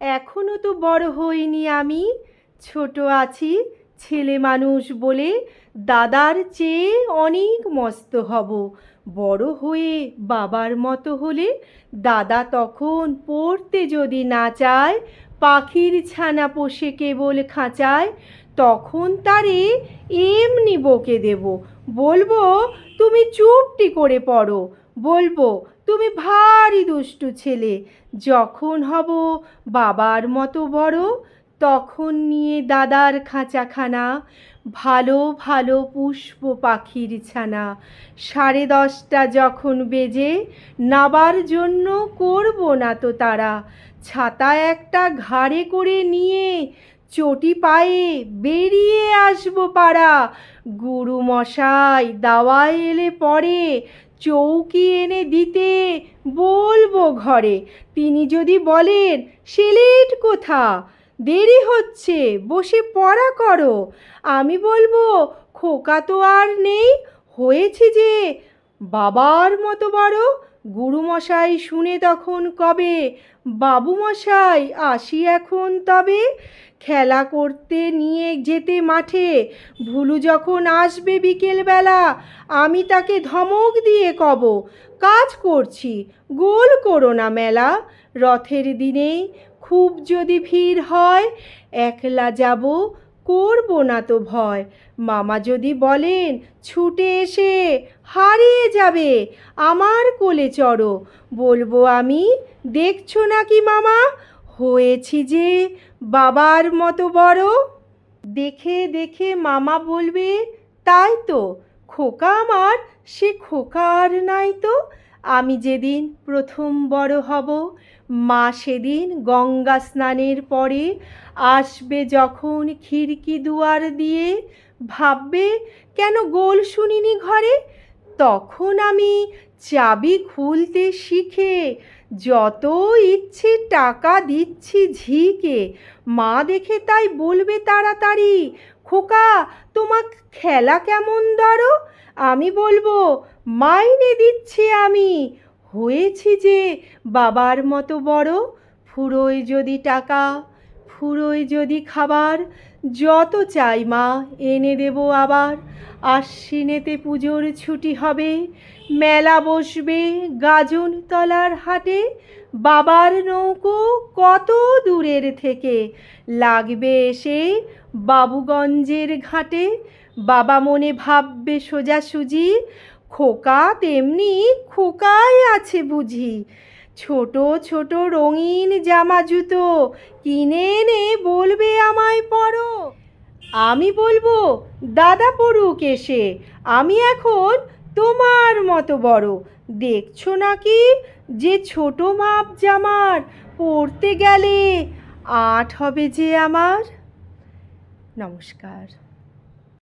এখনো তো বড় হইনি আমি, ছোট আছি, ছেলে মানুষ বলে দাদার চেয়ে অনেক মস্ত হব। বড় হয়ে বাবার মতো হলে দাদা তখন পড়তে যদি না চায়, পাখির ছানা পোষে কেবল খাঁচায়, তখন তারে এমনি বকে দেব। বলবো তুমি চুপটি করে পড়ো, বলবো তুমি ভারী দুষ্টু ছেলে। যখন হব বাবার মতো বড়, তখন নিয়ে দাদার খাঁচাখানা ভালো ভালো পুষ্প পাখির ছানা। 10:30 যখন বেজে নাবার জন্য করব না তো তারা, ছাতা একটা ঘাড়ে করে নিয়ে চটি পায়ে বেরিয়ে আসবো পাড়া। গুরু মশাই দাওয়ায় এলে পরে চৌকি এনে দিতে বলবো ঘরে। তিনি যদি বলেন সিলেট কোথা, দেরি হচ্ছে বসে পড়া করো, আমি বলবো খোকা তো আর নেই, হয়েছে যে বাবার মতো বড়। গুরুমশাই শুনে তখন কবে, বাবুমশাই আসি এখন তবে। খেলা করতে নিয়ে যেতে মাঠে, ভুলু যখন আসবে বিকেলবেলা, আমি তাকে ধমক দিয়ে কব, কাজ করছি গোল করো না মেলা। রথের দিনে খুব যদি ভিড় হয়, একলা যাব করব না তো ভয়। মামা যদি বলেন ছুটে এসে হারিয়ে যাবে, আমার কোলে চড়ো, বলবো আমি দেখছো নাকি মামা, হয়েছি যে বাবার মতো বড়। দেখে দেখে মামা বলবে তাই তো, খোকা আমার সে খোকা আর নাই তো। আমি যেদিন প্রথম বড় হব, মা সেদিন গঙ্গা স্নানের পরে আসবে যখন খিড়কি দুয়ার দিয়ে, ভাববে কেন গোল শুনিনি ঘরে। তখন আমি চাবি খুলতে শিখে যত ইচ্ছে টাকা দিচ্ছি ঝিকে। মা দেখে তাই বলবে তাড়াতাড়ি, খোকা তোমার খেলা কেমন ধরো। আমি বলবো মাইনে দিচ্ছি আমি, হয়েছি যে বাবার মতো বড়। ফুরোয় যদি টাকা, ফুরোয় যদি খাবার, যত চাই মা এনে দেব আবার। আশ্বিনেতে পুজোর ছুটি হবে, মেলা বসবে গাজনতলার হাটে। বাবার নৌকো কত দূরের থেকে লাগবে এসে বাবুগঞ্জের ঘাটে। বাবা মনে ভাববে সোজাসুজি, খোকা তেমনি খোকাই আছে বুঝি। ছোট ছোট রঙিন জামা জুতো কিনে এনে বলবে আমায় পরো, আমি বলবো দাদা পড়ুক এসে, আমি এখন তোমার মতো বড়। দেখছো নাকি যে ছোট মাপ জামার পরতে গেলে 8 হবে যে আমার। নমস্কার।